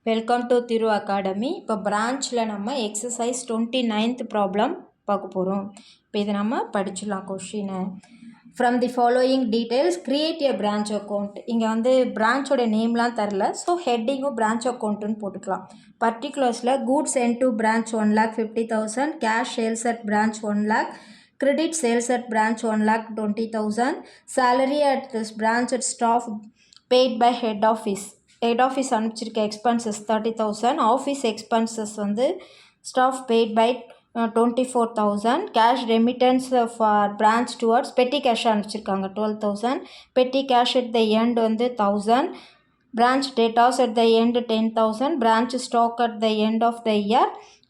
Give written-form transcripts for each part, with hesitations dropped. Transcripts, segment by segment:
Welcome to Thiru academy. இப்போ பிரான்ச்சில் நம்ம exercise 29th problem பார்க்க போகிறோம். இப்போ இதை நம்ம படிச்சிடலாம் கொஷினை. From the following details create a branch account. இங்கே வந்து பிரான்ச்சோட நேம்லாம் தரல, ஸோ ஹெட்டிங்கும் பிரான்ச் அக்கௌண்ட்டுன்னு போட்டுக்கலாம். பர்டிகுலர்ஸில் goods sent to branch 1,50,000, cash sales at branch 1 lakh, credit sales at branch 1,20,000, salary at this branch at staff paid by head office அனுப்பிச்சிருக்க expenses 30,000, office expenses வந்து staff paid by 24,000, cash remittance for branch towards petty cash அனுப்பிச்சிருக்காங்க 12,000, பெட்டி cash at the end வந்து 1,000, branch debtors at the end 10,000, branch stock at the end of the year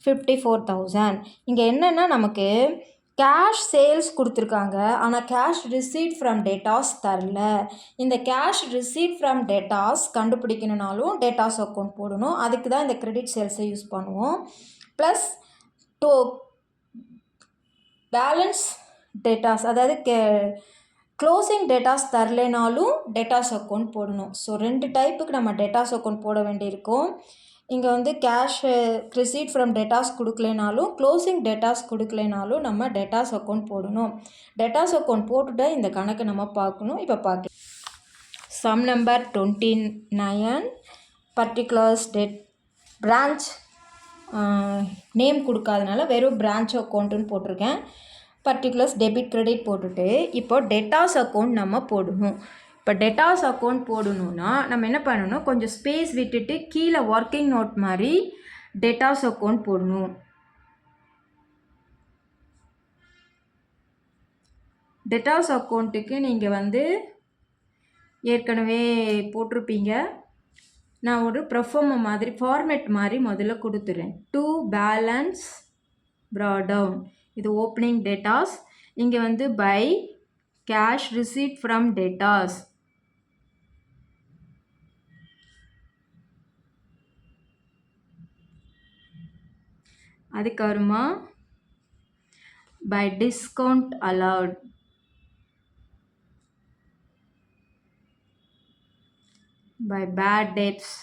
54,000. இங்கே என்னென்னா நமக்கு cash sales கொடுத்துருக்காங்க, ஆனால் cash receipt from debtors தரல. இந்த கேஷ் ரிசீட் ஃப்ரம் டேட்டாஸ் கண்டுபிடிக்கணுனாலும் டேட்டாஸ் அக்கௌண்ட் போடணும். அதுக்கு தான் இந்த கிரெடிட் சேல்ஸை யூஸ் பண்ணுவோம். ப்ளஸ் டோ பேலன்ஸ் டேட்டாஸ், அதாவது க்ளோசிங் டேட்டாஸ் தரலைனாலும் டேட்டாஸ் அக்கௌண்ட் போடணும். ஸோ 2 டைப்புக்கு நம்ம டேட்டாஸ் அக்கௌண்ட் போட வேண்டியிருக்கும். இங்கே வந்து கேஷ் ரிசீட் ஃப்ரம் டேட்டாஸ் கொடுக்கலைனாலும் க்ளோசிங் டேட்டாஸ் கொடுக்கலைனாலும் நம்ம டேட்டாஸ் அக்கௌண்ட் போடணும். டேட்டாஸ் அக்கௌண்ட் போட்டுட்டு இந்த கணக்கு நம்ம பார்க்கணும். இப்போ பார்க்கலாம். Sum number 29, particulars date branch name கொடுக்காதனால வெறும் பிரான்ச் அக்கௌண்ட்டுன்னு போட்டிருக்கேன். பர்டிகுலர்ஸ் டெபிட் கிரெடிட் போட்டுட்டு இப்போ டேட்டாஸ் அக்கௌண்ட் நம்ம போடணும். இப்போ டேட்டாஸ் அக்கௌண்ட் போடணுன்னா நம்ம என்ன பண்ணணும், கொஞ்சம் ஸ்பேஸ் விட்டுட்டு கீழே ஒர்க்கிங் நோட் மாதிரி டேட்டாஸ் அக்கௌண்ட் போடணும். டேட்டாஸ் அக்கௌண்ட்டுக்கு நீங்கள் வந்து ஏற்கனவே போட்டிருப்பீங்க. நான் ஒரு ப்ரொஃபார்மா மாதிரி ஃபார்மேட் மாதிரி முதல்ல கொடுத்துறேன். டு பேலன்ஸ் ப்ராட் டவுன், இது ஓப்பனிங் டேட்டாஸ். இங்கே வந்து by cash receipt from debtors, அதுக்கப்புறமா by discount allowed, by bad debts,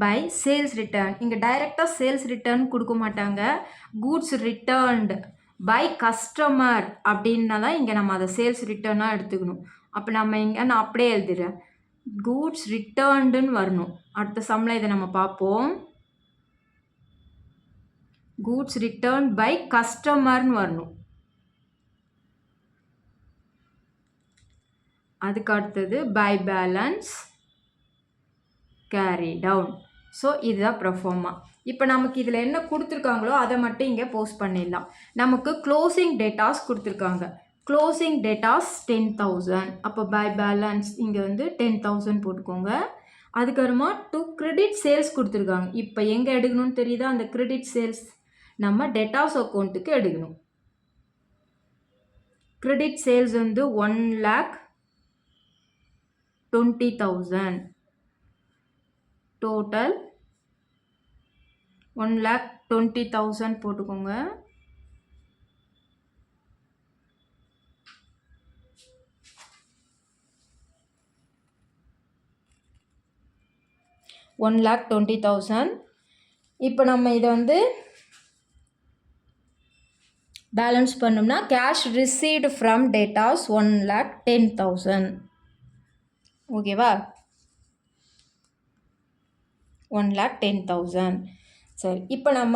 by sales return. இங்கே டைரெக்டாக சேல்ஸ் ரிட்டர்ன் கொடுக்க மாட்டாங்க. கூட்ஸ் ரிட்டர்ன்டு பை கஸ்டமர் அப்படின்னா தான் இங்கே நம்ம அதை சேல்ஸ் ரிட்டர்னாக எடுத்துக்கணும். அப்போ நம்ம இங்கே நான் அப்படியே எழுதுகிறேன், கூட்ஸ் ரிட்டர்ன்டுன்னு வரணும். அடுத்த சம்மில் இதை நம்ம பார்ப்போம். கூட்ஸ் ரிட்டர்ன் பை கஸ்டமர்னு வரணும். அதுக்கு அடுத்தது by balance carry down. So இதுதான் ப்ரொஃபார்மா. இப்போ நமக்கு இதில் என்ன கொடுத்துருக்காங்களோ அதை மட்டும் இங்கே போஸ்ட் பண்ணிடலாம். நமக்கு க்ளோசிங் டேட்டாஸ் கொடுத்துருக்காங்க. Closing datas 10,000. அப்போ பை பேலன்ஸ் இங்கே வந்து 10,000 போட்டுக்கோங்க. அதுக்கப்புறமா டு கிரெடிட் சேல்ஸ் கொடுத்துருக்காங்க. இப்போ எங்கே எடுக்கணும்னு தெரியுதா, அந்த கிரெடிட் சேல்ஸ் நம்ம டேட்டாஸ் அக்கௌண்ட்டுக்கு எடுக்கணும். கிரெடிட் சேல்ஸ் வந்து 1,20,000, டோட்டல் 1,20,000 போட்டுக்கோங்க. $1,20,000. இப்போ நம்ம இதை வந்து பேலன்ஸ் பண்ணோம்னா கேஷ் ரிசீவ்டு ஃப்ரம் டேட்டாஸ் 1,10,000. ஓகேவா, 1,10,000. சரி, இப்போ நம்ம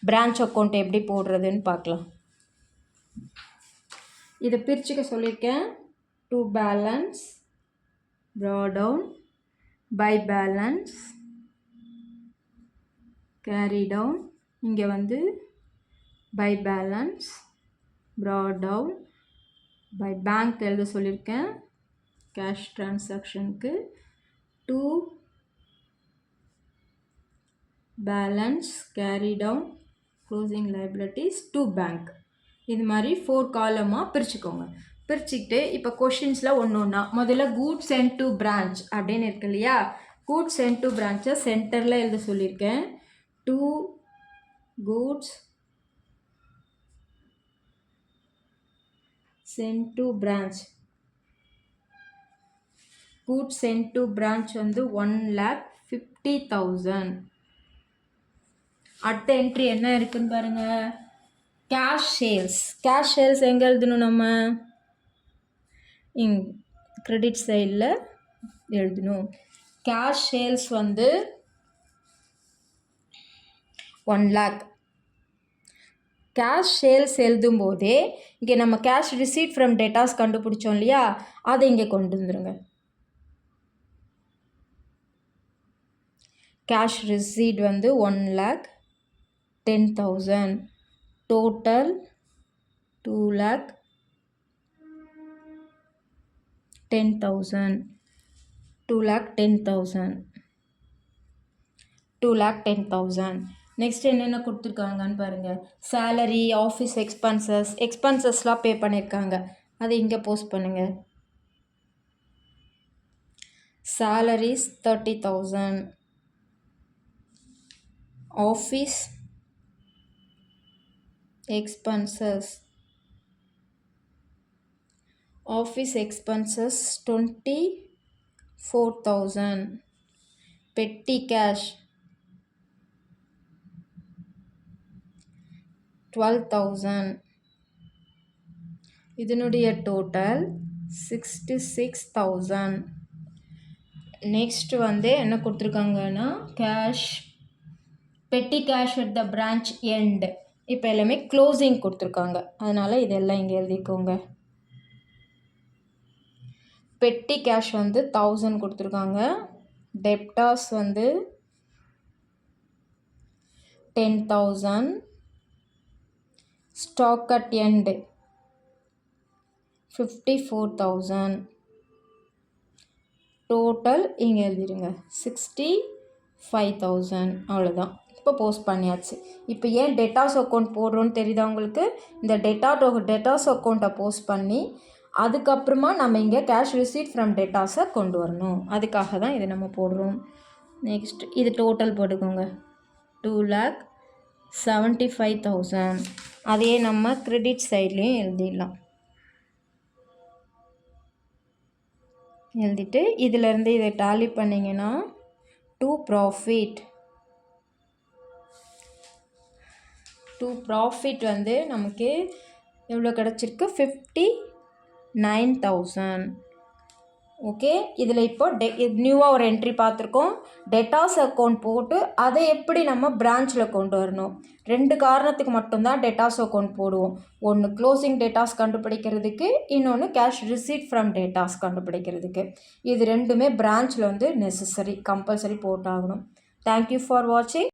பிரான்ச் அக்கௌண்ட் எப்படி போடுறதுன்னு பார்க்கலாம். இதை பிரிச்சுக்க சொல்லியிருக்கேன். To balance brought down, by balance carry down, இங்கே வந்து by balance brought down, by bank எழுத சொல்லியிருக்கேன் கேஷ் டிரான்சாக்ஷனுக்கு. To balance carry down closing liabilities to bank. இது மாதிரி 4 காலமாக பிரிச்சுக்கோங்க. பிரிச்சுக்கிட்டு இப்போ கொஷின்ஸில் ஒன்று ஒன்றா முதல்ல கூட்ஸ் சென்ட் டு பிரான்ச் அப்படின்னு இருக்கு இல்லையா, கூட்ஸ் சென்ட் டு பிரான்ச்சை சென்டரில் எழுத சொல்லியிருக்கேன். To goods sent to branch Koot send to branch வந்து 1,50,000. அடுத்த என்ட்ரி என்ன இருக்குன்னு பாருங்க. கேஷ் சேல்ஸ் எங்கே எழுதணும் நம்ம? கிரெடிட் சைடில் எழுதணும். கேஷ் சேல்ஸ் வந்து 1 lakh. கேஷ் சேல்ஸ் எழுதும் போதே இங்கே நம்ம கேஷ் ரிசீட் ஃப்ரம் டேட்டாஸ் கண்டுபிடிச்சோம் இல்லையா, அதை இங்கே கொண்டு வந்துருங்க. கேஷ் ரிசீட் வந்து 1,10,000. டோட்டல் 2,10,000. 2,10,000. நெக்ஸ்ட் என்னென்ன கொடுத்துருக்காங்கன்னு பாருங்கள். சேலரி, ஆஃபீஸ் எக்ஸ்பென்சஸ்லாம் பே பண்ணியிருக்காங்க, அதை இங்கே போஸ்ட் பண்ணுங்கள். salaries 30,000. Office expenses 24,000. பெட்டி கேஷ் 12,000. இதனுடைய டோட்டல் 66,000. நெக்ஸ்ட் வந்து என்ன கொடுத்துருக்காங்கன்னா கேஷ் பெட்டி cash at the branch end. இப்போ எல்லாமே க்ளோசிங் கொடுத்துருக்காங்க, அதனால் இதெல்லாம் இங்கே எழுதிக்கோங்க. பெட்டி கேஷ் வந்து 1,000 கொடுத்துருக்காங்க. டெப்டாஸ் வந்து 10,000. Stock at end 54,000. டோட்டல் இங்கே எழுதிடுங்க 65,000. அவ்வளோதான். இப்போ போஸ்ட் பண்ணியாச்சு. இப்போ ஏன் டெட்டாஸ் அக்கௌண்ட் போடுறோன்னு தெரியுதா உங்களுக்கு? இந்த டெட்டாஸ் அக்கௌண்ட்டை போஸ்ட் பண்ணி அதுக்கப்புறமா நம்ம இங்கே கேஷ் ரிசீட் ஃப்ரம் டெட்டாஸை கொண்டு வரணும், அதுக்காக தான் இதை நம்ம போடுறோம். நெக்ஸ்ட் இது டோட்டல் போட்டுக்கோங்க 2,75,000. அதையே நம்ம கிரெடிட் சைட்லேயும் எழுதிடலாம். எழுதிட்டு இதிலேருந்து இதை டாலி பண்ணிங்கன்னா டு ப்ராஃபிட் வந்து நமக்கு எவ்வளோ கிடச்சிருக்கு? 59,000. ஓகே, இதில் இப்போ நியூவாக ஒரு என்ட்ரி பார்த்துருக்கோம். டெட்டாஸ் அக்கௌண்ட் போட்டு அதை எப்படி நம்ம பிரான்ச்சில் கொண்டு வரணும். 2 காரணத்துக்கு மட்டும்தான் டெட்டாஸ் அக்கௌண்ட் போடுவோம். ஒன்று க்ளோசிங் டேட்டாஸ் கண்டுபிடிக்கிறதுக்கு, இன்னொன்று கேஷ் ரிசீட் ஃப்ரம் டேட்டாஸ் கண்டுபிடிக்கிறதுக்கு. இது ரெண்டுமே பிரான்ச்சில் வந்து கம்பல்சரி போட்டாகணும். தேங்க்யூ ஃபார் வாட்சிங்.